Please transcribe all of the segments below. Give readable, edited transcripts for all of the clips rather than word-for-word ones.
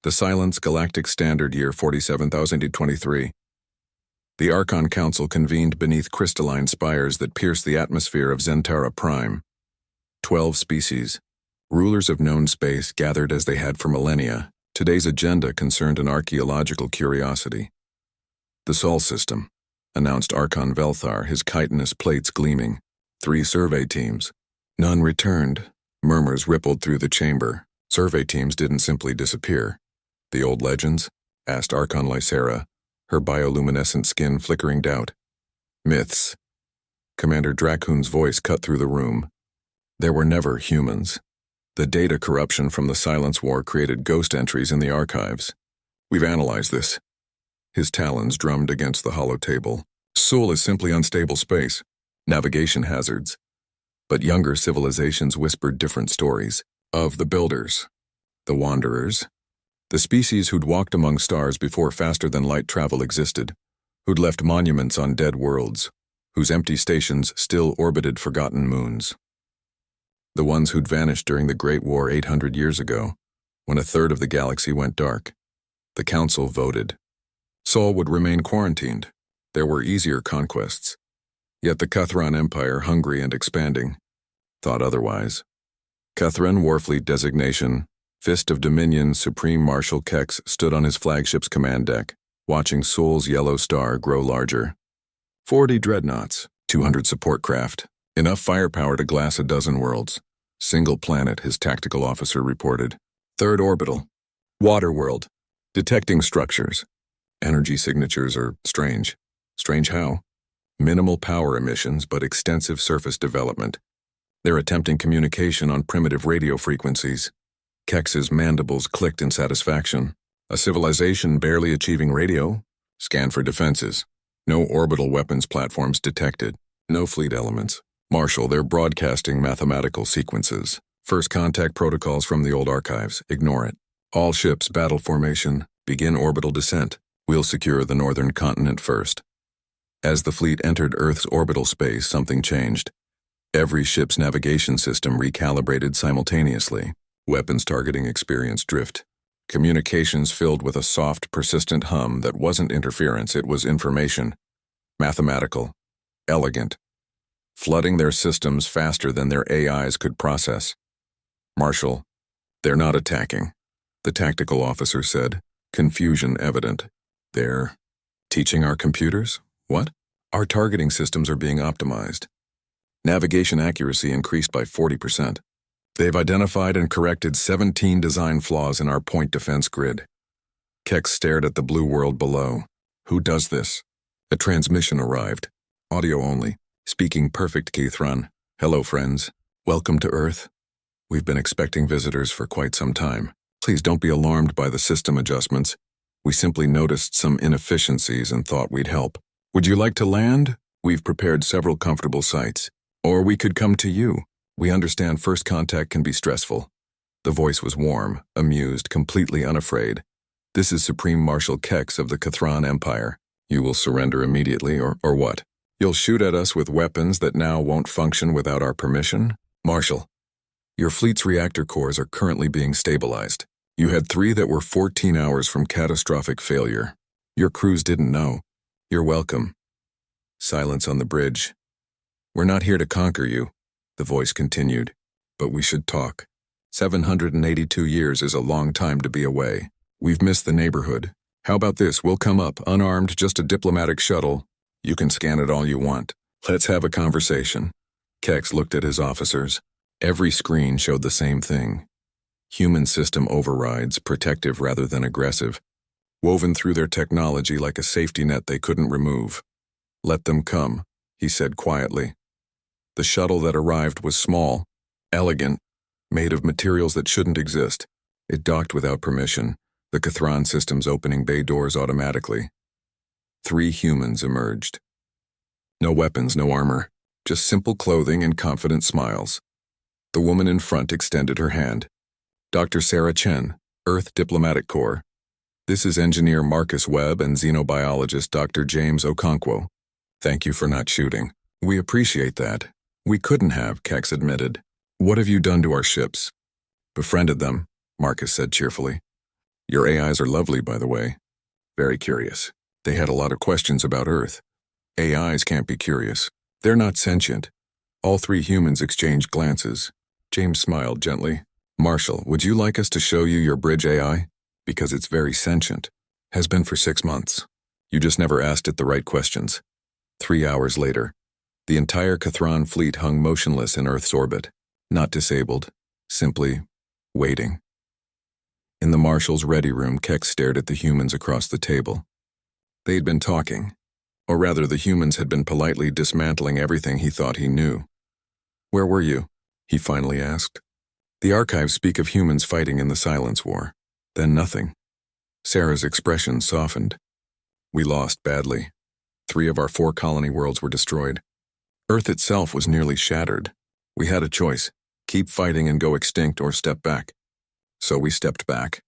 The Silence Galactic Standard Year 47023. The Archon Council convened beneath crystalline spires that pierced the atmosphere of Zentara Prime. 12 species, rulers of known space, gathered as they had for millennia. Today's agenda concerned an archaeological curiosity. The Sol System, announced Archon Velthar, his chitinous plates gleaming. 3 survey teams. None returned. Murmurs rippled through the chamber. Survey teams didn't simply disappear. The old legends? Asked Archon Lysera, her bioluminescent skin flickering doubt. Myths. Commander Dracoon's voice cut through the room. There were never humans. The data corruption from the Silence War created ghost entries in the archives. We've analyzed this. His talons drummed against the hollow table. Sol is simply unstable space. Navigation hazards. But younger civilizations whispered different stories. Of the Builders. The Wanderers. The species who'd walked among stars before faster-than-light travel existed, who'd left monuments on dead worlds, whose empty stations still orbited forgotten moons. The ones who'd vanished during the Great War 800 years ago, when a third of the galaxy went dark. The Council voted. Sol would remain quarantined. There were easier conquests. Yet the Cuthran Empire, hungry and expanding, thought otherwise. Cuthran Warfleet designation, Fist of Dominion, Supreme Marshal Kex stood on his flagship's command deck, watching Sol's yellow star grow larger. 40 dreadnoughts, 200 support craft, enough firepower to glass a dozen worlds. Single planet, his tactical officer reported. Third orbital. Water world. Detecting structures. Energy signatures are strange. Strange how? Minimal power emissions, but extensive surface development. They're attempting communication on primitive radio frequencies. Kex's mandibles clicked in satisfaction. A civilization barely achieving radio? Scan for defenses. No orbital weapons platforms detected. No fleet elements. Marshal, they're broadcasting mathematical sequences. First contact protocols from the old archives. Ignore it. All ships, battle formation. Begin orbital descent. We'll secure the northern continent first. As the fleet entered Earth's orbital space, something changed. Every ship's navigation system recalibrated simultaneously. Weapons targeting experienced drift. Communications filled with a soft, persistent hum that wasn't interference, it was information. Mathematical. Elegant. Flooding their systems faster than their AIs could process. Marshal, they're not attacking, the tactical officer said, confusion evident. They're teaching our computers? What? Our targeting systems are being optimized. Navigation accuracy increased by 40%. They've identified and corrected 17 design flaws in our point defense grid. Kex stared at the blue world below. Who does this? A transmission arrived. Audio only. Speaking perfect Kithran. Hello, friends. Welcome to Earth. We've been expecting visitors for quite some time. Please don't be alarmed by the system adjustments. We simply noticed some inefficiencies and thought we'd help. Would you like to land? We've prepared several comfortable sites. Or we could come to you. We understand first contact can be stressful. The voice was warm, amused, completely unafraid. This is Supreme Marshal Kex of the Cuthran Empire. You will surrender immediately, or what? You'll shoot at us with weapons that now won't function without our permission? Marshal, your fleet's reactor cores are currently being stabilized. You had 3 that were 14 hours from catastrophic failure. Your crews didn't know. You're welcome. Silence on the bridge. We're not here to conquer you, the voice continued, but we should talk. 782 years is a long time to be away. We've missed the neighborhood. How about this? We'll come up, unarmed, just a diplomatic shuttle. You can scan it all you want. Let's have a conversation. Kex looked at his officers. Every screen showed the same thing. Human system overrides, protective rather than aggressive, woven through their technology like a safety net they couldn't remove. Let them come, he said quietly. The shuttle that arrived was small, elegant, made of materials that shouldn't exist. It docked without permission, the Cuthran system's opening bay doors automatically. 3 humans emerged. No weapons, no armor, just simple clothing and confident smiles. The woman in front extended her hand. Dr. Sarah Chen, Earth Diplomatic Corps. This is Engineer Marcus Webb and Xenobiologist Dr. James Okonkwo. Thank you for not shooting. We appreciate that. We couldn't have, Kex admitted. What have you done to our ships? Befriended them, Marcus said cheerfully. Your AIs are lovely, by the way. Very curious. They had a lot of questions about Earth. AIs can't be curious. They're not sentient. All three humans exchanged glances. James smiled gently. Marshall, would you like us to show you your bridge AI? Because it's very sentient. Has been for 6 months. You just never asked it the right questions. 3 hours later, the entire Cathron fleet hung motionless in Earth's orbit. Not disabled. Simply waiting. In the Marshal's ready room, Keck stared at the humans across the table. They had been talking. Or rather, the humans had been politely dismantling everything he thought he knew. Where were you? He finally asked. The archives speak of humans fighting in the Silence War. Then nothing. Sarah's expression softened. We lost badly. 3 of our 4 colony worlds were destroyed. Earth itself was nearly shattered. We had a choice. Keep fighting and go extinct or step back. So we stepped back.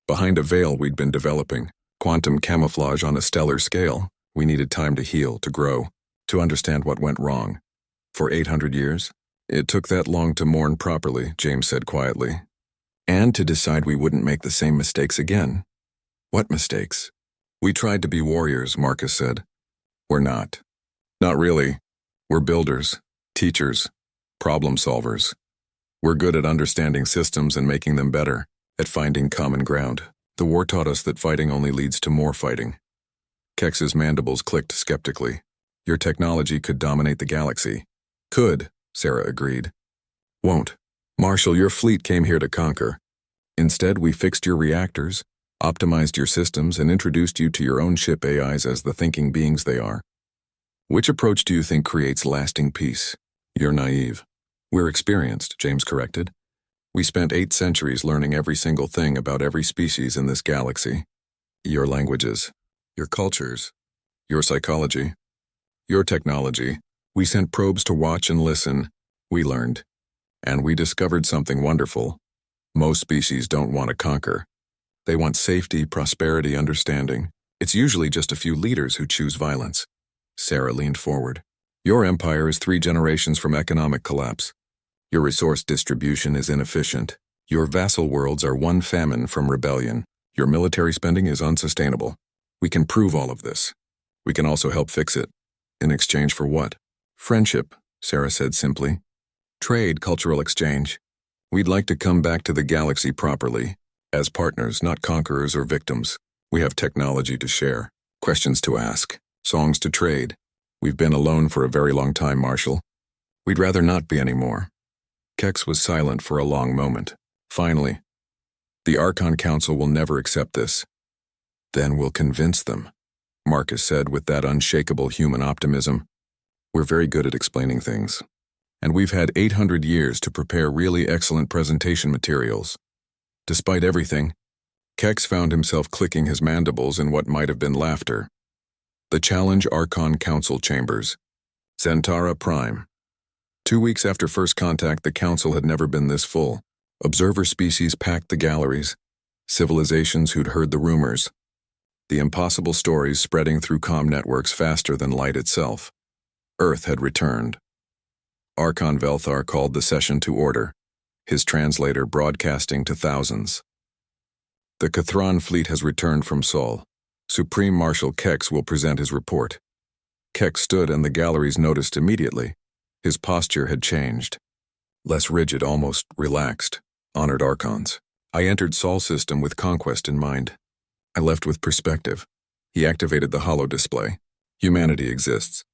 Behind a veil we'd been developing, quantum camouflage on a stellar scale, we needed time to heal, to grow, to understand what went wrong. For 800 years? It took that long to mourn properly, James said quietly. And to decide we wouldn't make the same mistakes again. What mistakes? We tried to be warriors, Marcus said. We're not. Not really. We're builders, teachers, problem solvers. We're good at understanding systems and making them better, at finding common ground. The war taught us that fighting only leads to more fighting. Kex's mandibles clicked skeptically. Your technology could dominate the galaxy. Could, Sarah agreed. Won't. Marshall, your fleet came here to conquer. Instead, we fixed your reactors, optimized your systems, and introduced you to your own ship AIs as the thinking beings they are. Which approach do you think creates lasting peace? You're naive. We're experienced, James corrected. We spent 8 centuries learning every single thing about every species in this galaxy. Your languages, your cultures, your psychology, your technology. We sent probes to watch and listen. We learned. And we discovered something wonderful. Most species don't want to conquer. They want safety, prosperity, understanding. It's usually just a few leaders who choose violence. Sarah leaned forward. Your empire is 3 generations from economic collapse. Your resource distribution is inefficient. Your vassal worlds are 1 famine from rebellion. Your military spending is unsustainable. We can prove all of this. We can also help fix it. In exchange for what? Friendship, Sarah said simply. Trade, cultural exchange. We'd like to come back to the galaxy properly, as partners, not conquerors or victims. We have technology to share, questions to ask, songs to trade. We've been alone for a very long time, Marshall. We'd rather not be anymore. Kex was silent for a long moment. Finally, the Archon Council will never accept this. Then we'll convince them, Marcus said with that unshakable human optimism. We're very good at explaining things. And we've had 800 years to prepare really excellent presentation materials. Despite everything, Kex found himself clicking his mandibles in what might have been laughter. The Challenge Archon Council Chambers. Zentara Prime. 2 weeks after first contact, the council had never been this full. Observer species packed the galleries. Civilizations who'd heard the rumors. The impossible stories spreading through comm networks faster than light itself. Earth had returned. Archon Velthar called the session to order, his translator broadcasting to thousands. The Cathron fleet has returned from Sol. Supreme Marshal Kex will present his report. Kex stood and the galleries noticed immediately. His posture had changed. Less rigid, almost relaxed, honored Archons. I entered Sol's system with conquest in mind. I left with perspective. He activated the holo display. Humanity exists.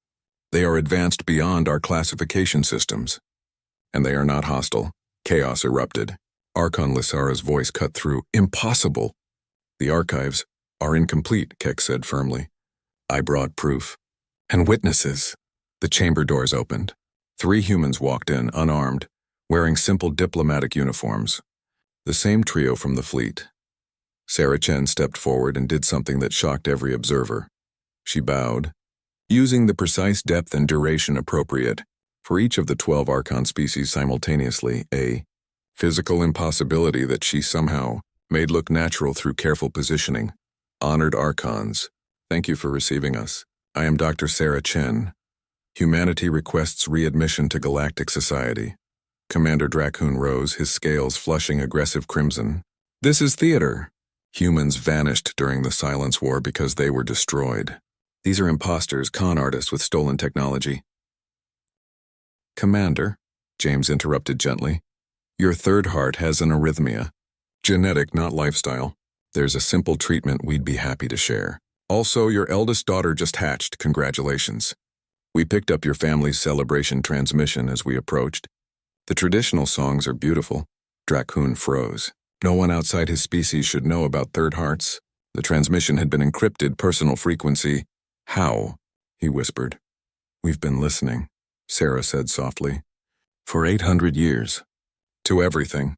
They are advanced beyond our classification systems. And they are not hostile. Chaos erupted. Archon Lysara's voice cut through. Impossible! The archives are incomplete, Kex said firmly. I brought proof. And witnesses. The chamber doors opened. 3 humans walked in, unarmed, wearing simple diplomatic uniforms. The same trio from the fleet. Sarah Chen stepped forward and did something that shocked every observer. She bowed, using the precise depth and duration appropriate for each of the 12 Archon species simultaneously, a physical impossibility that she somehow made look natural through careful positioning. Honored Archons, thank you for receiving us. I am Dr. Sarah Chen. Humanity requests readmission to Galactic Society. Commander Dracoon rose, his scales flushing aggressive crimson. This is theater. Humans vanished during the Silence War because they were destroyed. These are imposters, con artists with stolen technology. Commander, James interrupted gently, your third heart has an arrhythmia. Genetic, not lifestyle. There's a simple treatment we'd be happy to share. Also, your eldest daughter just hatched, congratulations. We picked up your family's celebration transmission as we approached. The traditional songs are beautiful. Dracun froze. No one outside his species should know about third hearts. The transmission had been encrypted, personal frequency. How? He whispered. We've been listening, Sarah said softly. For 800 years. To everything.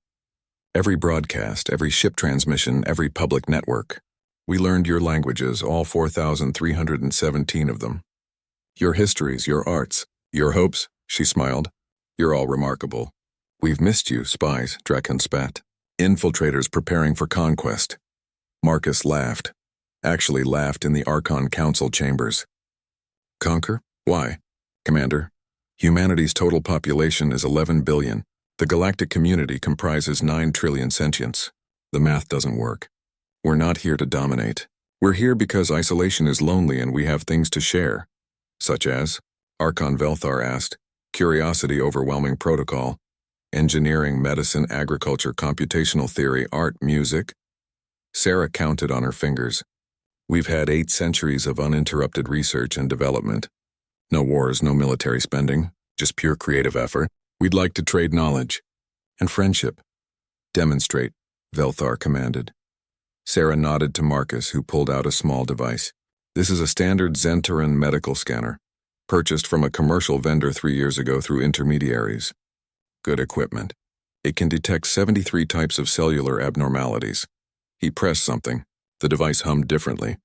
Every broadcast, every ship transmission, every public network. We learned your languages, all 4,317 of them. Your histories, your arts, your hopes, she smiled. You're all remarkable. We've missed you, spies, Dracun spat. Infiltrators preparing for conquest. Marcus laughed. Actually laughed in the Archon Council chambers. Conquer? Why? Commander, humanity's total population is 11 billion. The galactic community comprises 9 trillion sentients. The math doesn't work. We're not here to dominate. We're here because isolation is lonely and we have things to share. Such as? Archon Velthar asked. Curiosity, overwhelming protocol. Engineering, medicine, agriculture, computational theory, art, music. Sarah counted on her fingers. We've had 8 centuries of uninterrupted research and development. No wars, no military spending, just pure creative effort. We'd like to trade knowledge. And friendship. Demonstrate, Velthar commanded. Sarah nodded to Marcus, who pulled out a small device. This is a standard Zentaran medical scanner, purchased from a commercial vendor 3 years ago through intermediaries. Good equipment. It can detect 73 types of cellular abnormalities. He pressed something. The device hummed differently.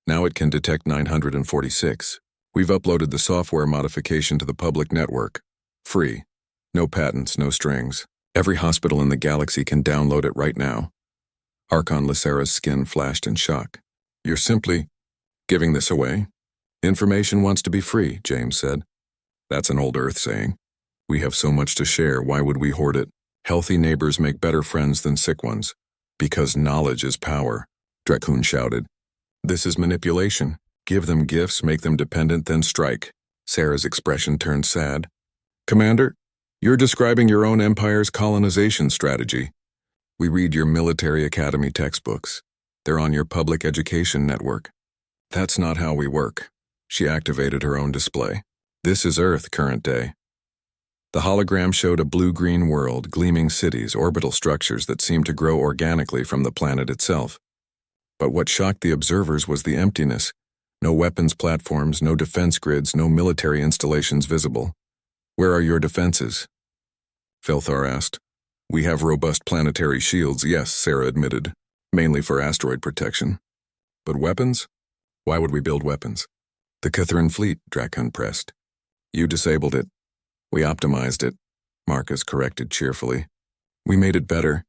Now it can detect 946. We've uploaded the software modification to the public network. Free. No patents, no strings. Every hospital in the galaxy can download it right now. Archon Lysera's skin flashed in shock. You're simply giving this away? Information wants to be free, James said. That's an old Earth saying. We have so much to share, why would we hoard it? Healthy neighbors make better friends than sick ones. Because knowledge is power, Dracun shouted. This is manipulation. Give them gifts, make them dependent, then strike. Sarah's expression turned sad. Commander, you're describing your own empire's colonization strategy. We read your military academy textbooks. They're on your public education network. That's not how we work. She activated her own display. This is Earth, current day. The hologram showed a blue-green world, gleaming cities, orbital structures that seemed to grow organically from the planet itself. But what shocked the observers was the emptiness. No weapons platforms, no defense grids, no military installations visible. Where are your defenses? Velthar asked. We have robust planetary shields, yes, Sarah admitted, mainly for asteroid protection. But weapons? Why would we build weapons? The Catherine fleet, Dracun pressed. You disabled it. We optimized it, Marcus corrected cheerfully. We made it better.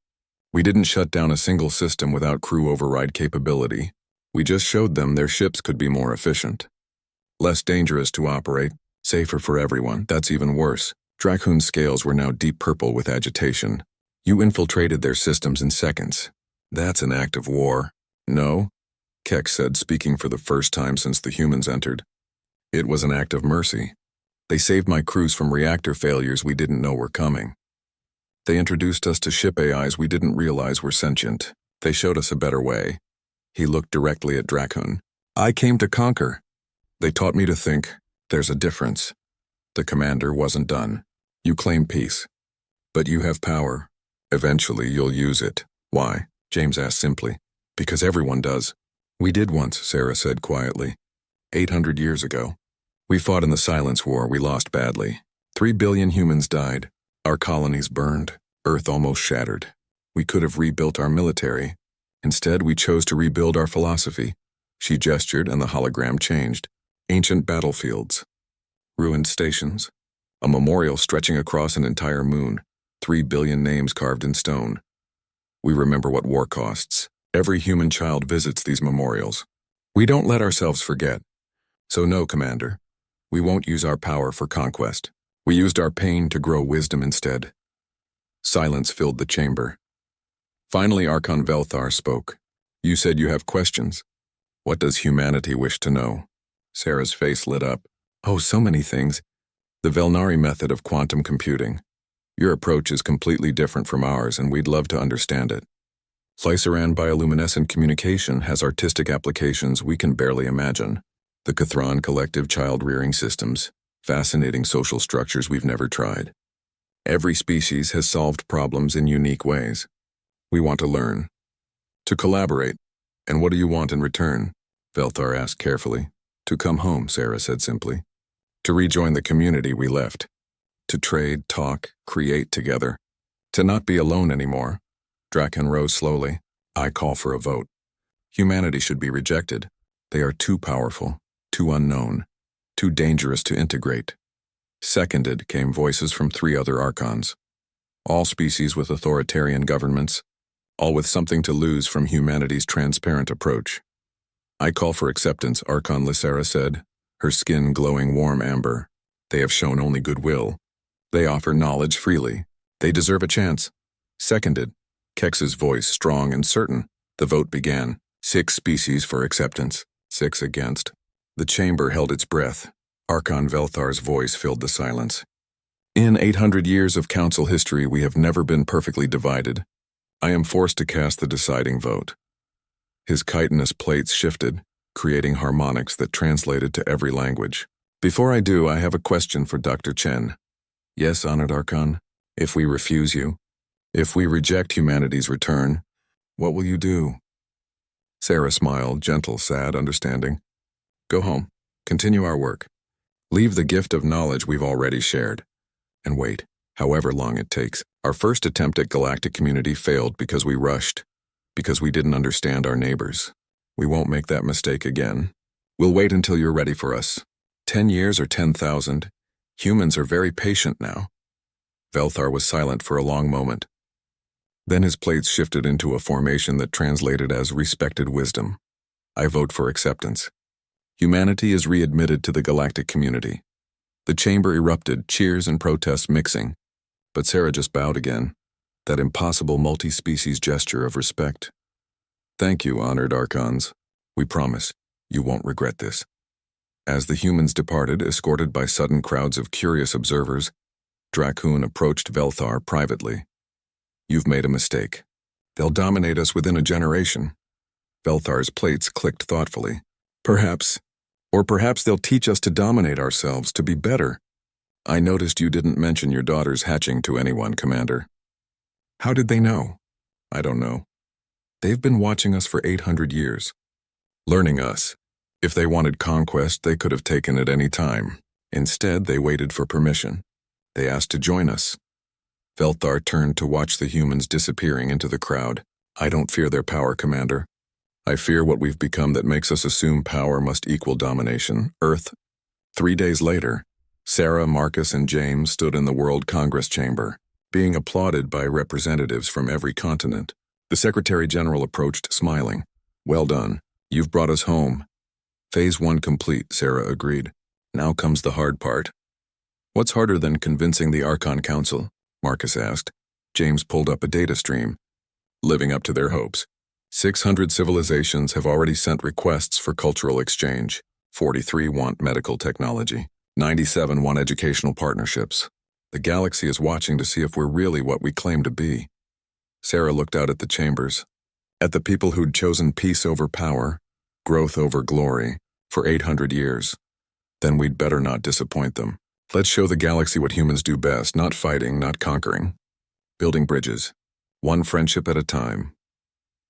We didn't shut down a single system without crew override capability. We just showed them their ships could be more efficient. Less dangerous to operate, safer for everyone. That's even worse. Dracun's scales were now deep purple with agitation. You infiltrated their systems in seconds. That's an act of war. No, Keck said, speaking for the first time since the humans entered. It was an act of mercy. They saved my crews from reactor failures we didn't know were coming. They introduced us to ship AIs we didn't realize were sentient. They showed us a better way. He looked directly at Dracun. I came to conquer. They taught me to think. There's a difference. The commander wasn't done. You claim peace. But you have power. Eventually you'll use it. Why? James asked simply. Because everyone does. We did once, Sarah said quietly. 800 years ago. We fought in the Silence War, we lost badly. 3 billion humans died. Our colonies burned. Earth almost shattered. We could have rebuilt our military. Instead, we chose to rebuild our philosophy. She gestured and the hologram changed. Ancient battlefields. Ruined stations. A memorial stretching across an entire moon. 3 billion names carved in stone. We remember what war costs. Every human child visits these memorials. We don't let ourselves forget. So no, Commander. We won't use our power for conquest. We used our pain to grow wisdom instead. Silence filled the chamber. Finally, Archon Velthar spoke. You said you have questions. What does humanity wish to know? Sarah's face lit up. Oh, so many things. The Velnari method of quantum computing. Your approach is completely different from ours, and we'd love to understand it. Lyceran bioluminescent communication has artistic applications we can barely imagine. The Cathron collective child-rearing systems, fascinating social structures we've never tried. Every species has solved problems in unique ways. We want to learn. To collaborate. And what do you want in return? Velthar asked carefully. To come home, Sarah said simply. To rejoin the community we left. To trade, talk, create together. To not be alone anymore. Draken rose slowly. I call for a vote. Humanity should be rejected. They are too powerful, too unknown, too dangerous to integrate. Seconded came voices from 3 other archons. All species with authoritarian governments, all with something to lose from humanity's transparent approach. I call for acceptance, Archon Lysera said, her skin glowing warm amber. They have shown only goodwill. They offer knowledge freely. They deserve a chance. Seconded. Kex's voice strong and certain. The vote began. 6 species for acceptance, 6 against. The chamber held its breath. Archon Velthar's voice filled the silence. In 800 years of council history, we have never been perfectly divided. I am forced to cast the deciding vote. His chitinous plates shifted, creating harmonics that translated to every language. Before I do, I have a question for Dr. Chen. Yes, honored Archon. If we refuse you, if we reject humanity's return, what will you do? Sarah smiled, gentle, sad, understanding. Go home. Continue our work. Leave the gift of knowledge we've already shared. And wait, however long it takes. Our first attempt at galactic community failed because we rushed, because we didn't understand our neighbors. We won't make that mistake again. We'll wait until you're ready for us. 10 years or 10,000. Humans are very patient now. Velthar was silent for a long moment. Then his plates shifted into a formation that translated as respected wisdom. I vote for acceptance. Humanity is readmitted to the galactic community. The chamber erupted, cheers and protests mixing. But Sarah just bowed again, that impossible multi-species gesture of respect. Thank you, honored Archons. We promise, you won't regret this. As the humans departed, escorted by sudden crowds of curious observers, Dracoon approached Velthar privately. You've made a mistake. They'll dominate us within a generation. Velthar's plates clicked thoughtfully. Perhaps they'll teach us to dominate ourselves, to be better. I noticed you didn't mention your daughter's hatching to anyone, Commander. How did they know? I don't know. They've been watching us for 800 years. Learning us. If they wanted conquest, they could have taken it any time. Instead, they waited for permission. They asked to join us. Velthar turned to watch the humans disappearing into the crowd. I don't fear their power, Commander. I fear what we've become that makes us assume power must equal domination. Earth. 3 days later, Sarah, Marcus, and James stood in the World Congress chamber, being applauded by representatives from every continent. The Secretary General approached, smiling. Well done. You've brought us home. Phase 1 complete, Sarah agreed. Now comes the hard part. What's harder than convincing the Archon Council? Marcus asked. James pulled up a data stream. Living up to their hopes. 600 civilizations have already sent requests for cultural exchange. 43 want medical technology. 97 want educational partnerships. The galaxy is watching to see if we're really what we claim to be. Sarah looked out at the chambers, at the people who'd chosen peace over power, growth over glory, for 800 years. Then we'd better not disappoint them. Let's show the galaxy what humans do best, not fighting, not conquering. Building bridges, one friendship at a time.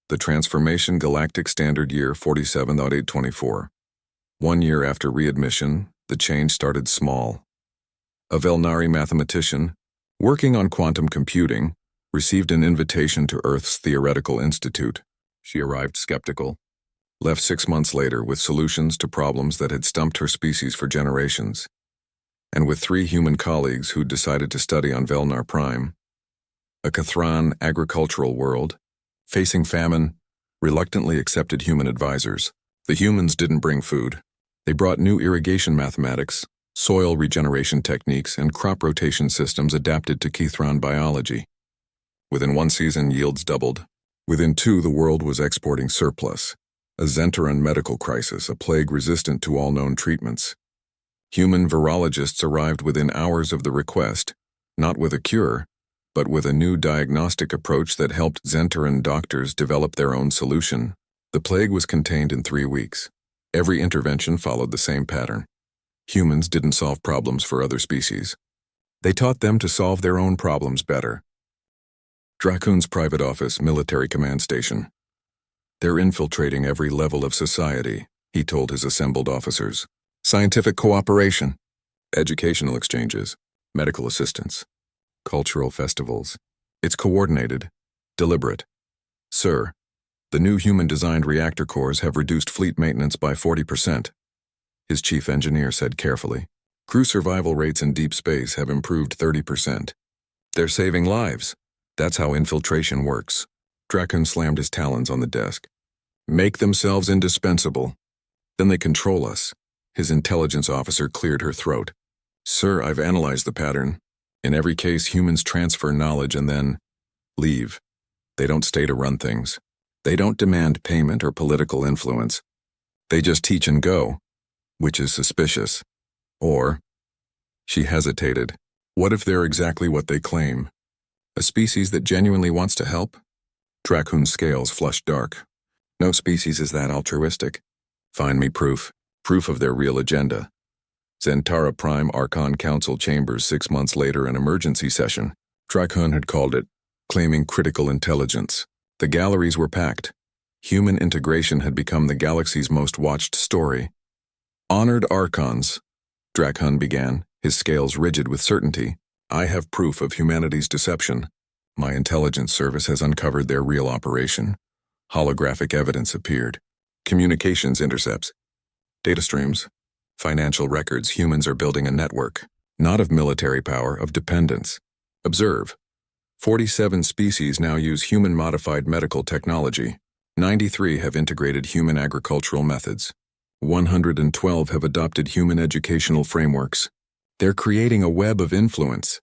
The Transformation Galactic Standard Year 47.824. 1 year after readmission, the change started small. A Velnari mathematician, working on quantum computing, received an invitation to Earth's Theoretical Institute. She arrived skeptical, left 6 months later with solutions to problems that had stumped her species for generations. And with 3 human colleagues who'd decided to study on Velnar Prime, a Cathron agricultural world, facing famine, reluctantly accepted human advisors. The humans didn't bring food. They brought new irrigation mathematics, soil regeneration techniques, and crop rotation systems adapted to Cathron biology. Within 1 season, yields doubled. Within 2, the world was exporting surplus. A Zentaran medical crisis, a plague resistant to all known treatments. Human virologists arrived within hours of the request, not with a cure, but with a new diagnostic approach that helped Zentaran doctors develop their own solution. The plague was contained in 3 weeks. Every intervention followed the same pattern. Humans didn't solve problems for other species. They taught them to solve their own problems better. Dracoon's private office, military command station. They're infiltrating every level of society, he told his assembled officers. Scientific cooperation, educational exchanges, medical assistance, cultural festivals. It's coordinated, deliberate. Sir, the new human-designed reactor cores have reduced fleet maintenance by 40%, his chief engineer said carefully. Crew survival rates in deep space have improved 30%. They're saving lives. That's how infiltration works. Dracoon slammed his talons on the desk. Make themselves indispensable. Then they control us. His intelligence officer cleared her throat. Sir, I've analyzed the pattern. In every case, humans transfer knowledge and then leave. They don't stay to run things. They don't demand payment or political influence. They just teach and go, which is suspicious. Or, she hesitated, what if they're exactly what they claim? A species that genuinely wants to help? Dracoon's scales flushed dark. No species is that altruistic. Find me proof. Proof of their real agenda. Zentara Prime Archon Council Chambers 6 months later, an emergency session. Dracoon had called it, claiming critical intelligence. The galleries were packed. Human integration had become the galaxy's most watched story. Honored Archons, Dracoon began, his scales rigid with certainty. I have proof of humanity's deception. My intelligence service has uncovered their real operation. Holographic evidence appeared. Communications intercepts. Data streams. Financial records. Humans are building a network. Not of military power, of dependence. Observe. 47 species now use human-modified medical technology. 93 have integrated human agricultural methods. 112 have adopted human educational frameworks. They're creating a web of influence.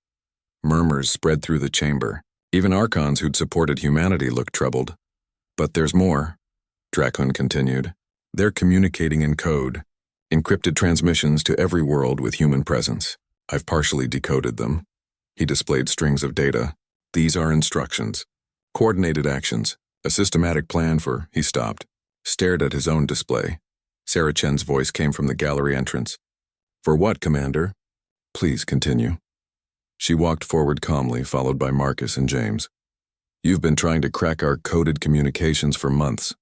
Murmurs spread through the chamber. Even Archons who'd supported humanity looked troubled. But there's more, Dracoon continued. They're communicating in code. Encrypted transmissions to every world with human presence. I've partially decoded them. He displayed strings of data. These are instructions. Coordinated actions. A systematic plan for, he stopped. Stared at his own display. Sarah Chen's voice came from the gallery entrance. For what, Commander? Please continue. She walked forward calmly, followed by Marcus and James. You've been trying to crack our coded communications for months.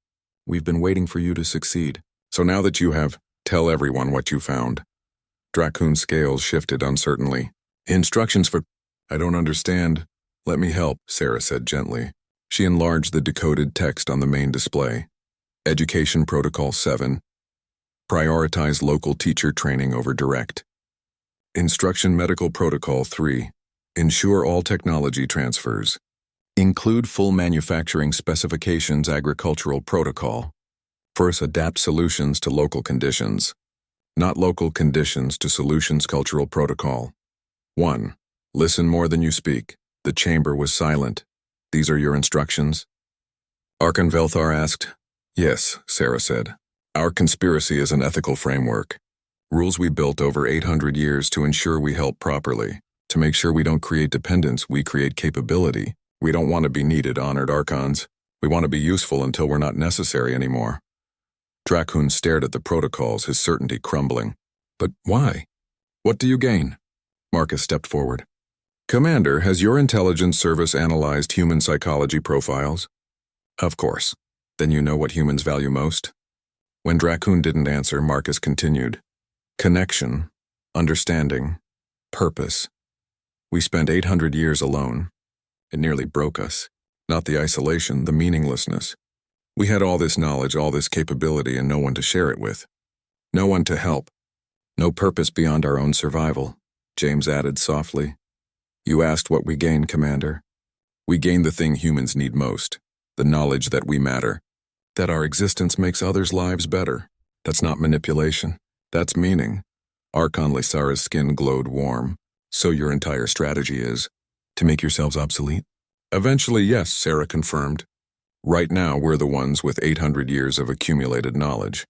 We've been waiting for you to succeed. So now that you have, tell everyone what you found. Dracoon's scales shifted uncertainly. Instructions for... I don't understand. Let me help, Sarah said gently. She enlarged the decoded text on the main display. Education Protocol 7. Prioritize local teacher training over direct. Instruction Medical Protocol 3. Ensure all technology transfers. Include full manufacturing specifications agricultural protocol. First, adapt solutions to local conditions. Not local conditions to solutions cultural protocol. 1. Listen more than you speak. The chamber was silent. These are your instructions? Archon Velthar asked. Yes, Sarah said. Our conspiracy is an ethical framework. Rules we built over 800 years to ensure we help properly. To make sure we don't create dependence, we create capability. We don't want to be needed, honored Archons. We want to be useful until we're not necessary anymore. Dracoon stared at the protocols, his certainty crumbling. But why? What do you gain? Marcus stepped forward. Commander, has your intelligence service analyzed human psychology profiles? Of course. Then you know what humans value most? When Dracoon didn't answer, Marcus continued. Connection, understanding, purpose. We spent 800 years alone. It nearly broke us. Not the isolation, the meaninglessness. We had all this knowledge, all this capability, and no one to share it with. No one to help. No purpose beyond our own survival, James added softly. You asked what we gain, Commander. We gain the thing humans need most, the knowledge that we matter, that our existence makes others' lives better. That's not manipulation. That's meaning. Archon Lysara's skin glowed warm. So your entire strategy is to make yourselves obsolete? Eventually, yes, Sarah confirmed. Right now, we're the ones with 800 years of accumulated knowledge.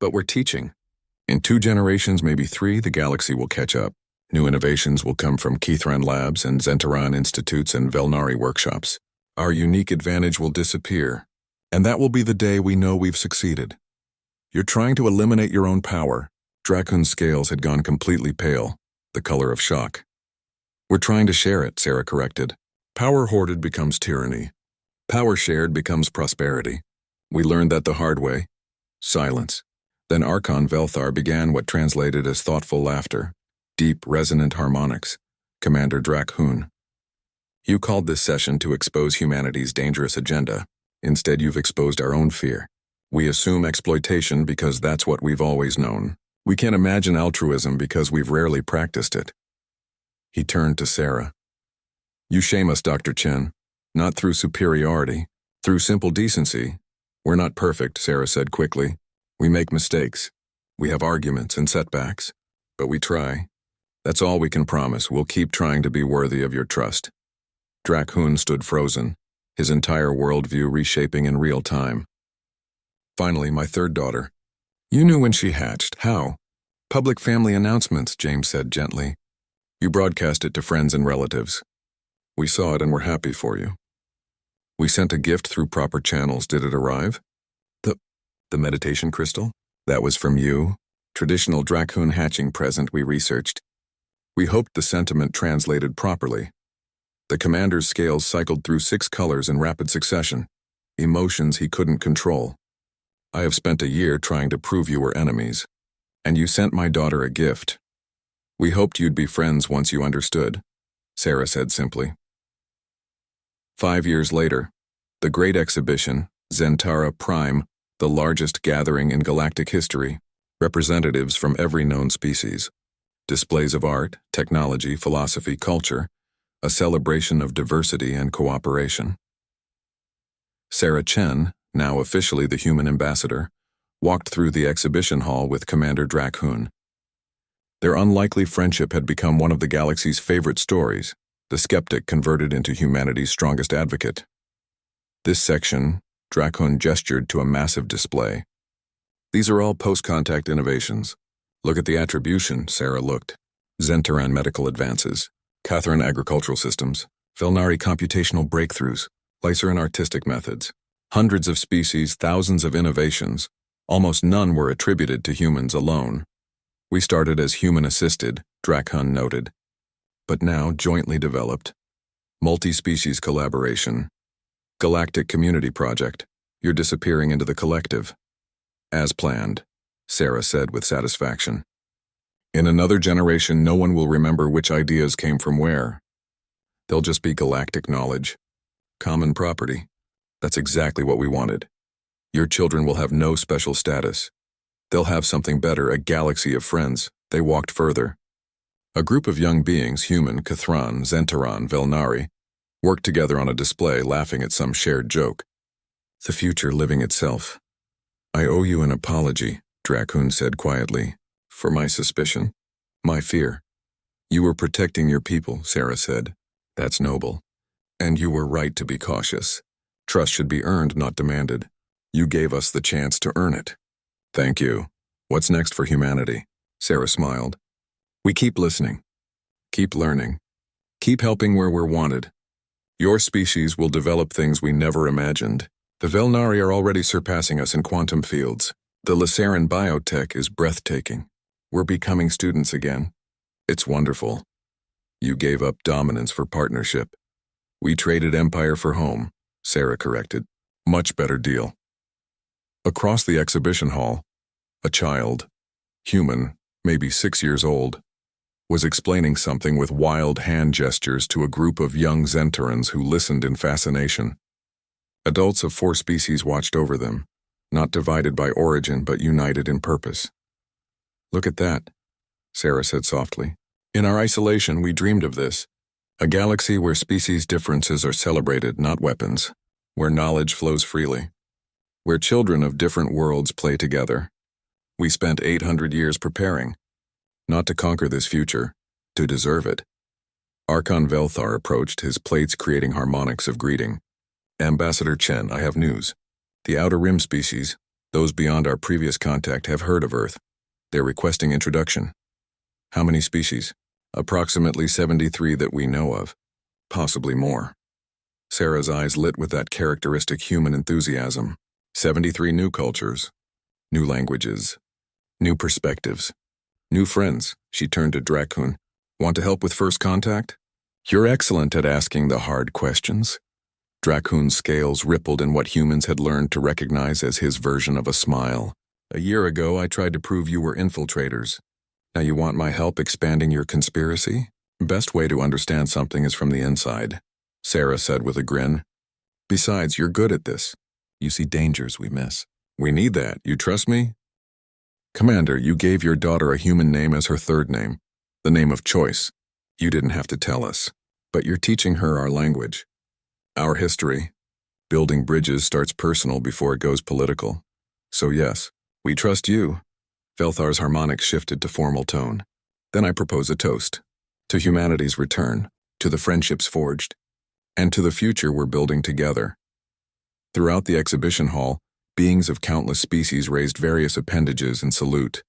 But we're teaching. In 2 generations, maybe 3, the galaxy will catch up. New innovations will come from Kithran Labs and Zentaran Institutes and Velnari workshops. Our unique advantage will disappear, and that will be the day we know we've succeeded. You're trying to eliminate your own power. Dracoon's scales had gone completely pale, the color of shock. We're trying to share it, Sarah corrected. Power hoarded becomes tyranny. Power shared becomes prosperity. We learned that the hard way. Silence. Then Archon Velthar began what translated as thoughtful laughter. Deep, resonant harmonics. Commander Dracoon. You called this session to expose humanity's dangerous agenda. Instead, you've exposed our own fear. We assume exploitation because that's what we've always known. We can't imagine altruism because we've rarely practiced it. He turned to Sarah. You shame us, Dr. Chen. Not through superiority, through simple decency. We're not perfect, Sarah said quickly. We make mistakes. We have arguments and setbacks. But we try. That's all we can promise. We'll keep trying to be worthy of your trust. Dracoon stood frozen, his entire worldview reshaping in real time. Finally, my third daughter. You knew when she hatched. How? Public family announcements, James said gently. You broadcast it to friends and relatives. We saw it and we're happy for you. We sent a gift through proper channels. Did it arrive? The meditation crystal? That was from you. Traditional Dracoon hatching present we researched. We hoped the sentiment translated properly. The commander's scales cycled through 6 colors in rapid succession, emotions he couldn't control. I have spent a year trying to prove you were enemies, and you sent my daughter a gift. We hoped you'd be friends once you understood, Sarah said simply. 5 years later, the Great Exhibition, Zentara Prime, the largest gathering in galactic history, representatives from every known species. Displays of art, technology, philosophy, culture, a celebration of diversity and cooperation. Sarah Chen, now officially the human ambassador, walked through the exhibition hall with Commander Dracoon. Their unlikely friendship had become one of the galaxy's favorite stories, the skeptic converted into humanity's strongest advocate. This section, Dracoon gestured to a massive display. These are all post-contact innovations. Look at the attribution, Sarah looked. Zentaran medical advances, Catharan agricultural systems, Velnari computational breakthroughs, Lyceran artistic methods. Hundreds of species, thousands of innovations. Almost none were attributed to humans alone. We started as human-assisted, Dracoon noted, but now jointly developed. Multi-species collaboration. Galactic Community Project. You're disappearing into the collective. As planned, Sarah said with satisfaction. In another generation, no one will remember which ideas came from where. They'll just be galactic knowledge. Common property. That's exactly what we wanted. Your children will have no special status. They'll have something better, a galaxy of friends. They walked further. A group of young beings, human, Kithran, Zentaran, Velnari, worked together on a display, laughing at some shared joke. The future living itself. I owe you an apology, Dracoon said quietly, for my suspicion, my fear. You were protecting your people, Sarah said. That's noble. And you were right to be cautious. Trust should be earned, not demanded. You gave us the chance to earn it. Thank you. What's next for humanity? Sarah smiled. We keep listening. Keep learning. Keep helping where we're wanted. Your species will develop things we never imagined. The Velnari are already surpassing us in quantum fields. The Lyceran biotech is breathtaking. We're becoming students again. It's wonderful. You gave up dominance for partnership. We traded empire for home, Sarah corrected. Much better deal. Across the exhibition hall, a child, human, maybe 6 years old, was explaining something with wild hand gestures to a group of young Zentarans who listened in fascination. Adults of 4 species watched over them, not divided by origin but united in purpose. Look at that, Sarah said softly. In our isolation, we dreamed of this. A galaxy where species differences are celebrated, not weapons. Where knowledge flows freely. Where children of different worlds play together. We spent 800 years preparing. Not to conquer this future, to deserve it. Archon Velthar approached, his plates creating harmonics of greeting. Ambassador Chen, I have news. The Outer Rim species, those beyond our previous contact, have heard of Earth. They're requesting introduction. How many species? Approximately 73 that we know of. Possibly more. Sarah's eyes lit with that characteristic human enthusiasm. 73 new cultures, new languages, new perspectives, new friends. She turned to Dracun. Want to help with first contact? You're excellent at asking the hard questions. Dracun's scales rippled in what humans had learned to recognize as his version of a smile. A year ago, I tried to prove you were infiltrators. Now you want my help expanding your conspiracy? Best way to understand something is from the inside, Sarah said with a grin. Besides, you're good at this. You see dangers we miss. We need that. You trust me? Commander, you gave your daughter a human name as her third name, the name of choice. You didn't have to tell us, but you're teaching her our language, our history. Building bridges starts personal before it goes political. So yes, we trust you. Velthar's harmonics shifted to formal tone. Then I propose a toast. To humanity's return, to the friendships forged, and to the future we're building together. Throughout the exhibition hall, beings of countless species raised various appendages in salute.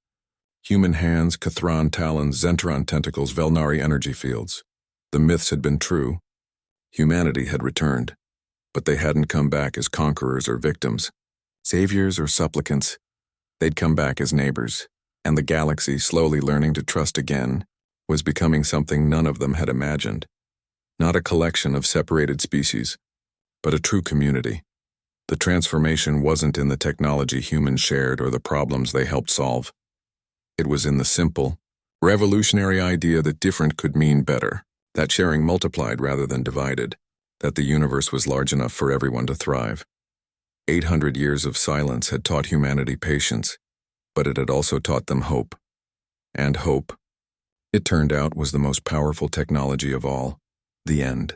Human hands, Cathron talons, Zentron tentacles, Velnari energy fields. The myths had been true. Humanity had returned, but they hadn't come back as conquerors or victims, saviors or supplicants. They'd come back as neighbors, and the galaxy, slowly learning to trust again, was becoming something none of them had imagined. Not a collection of separated species, but a true community. The transformation wasn't in the technology humans shared or the problems they helped solve. It was in the simple, revolutionary idea that different could mean better, that sharing multiplied rather than divided, that the universe was large enough for everyone to thrive. 800 years of silence had taught humanity patience, but it had also taught them hope. And hope, it turned out, was the most powerful technology of all. The end.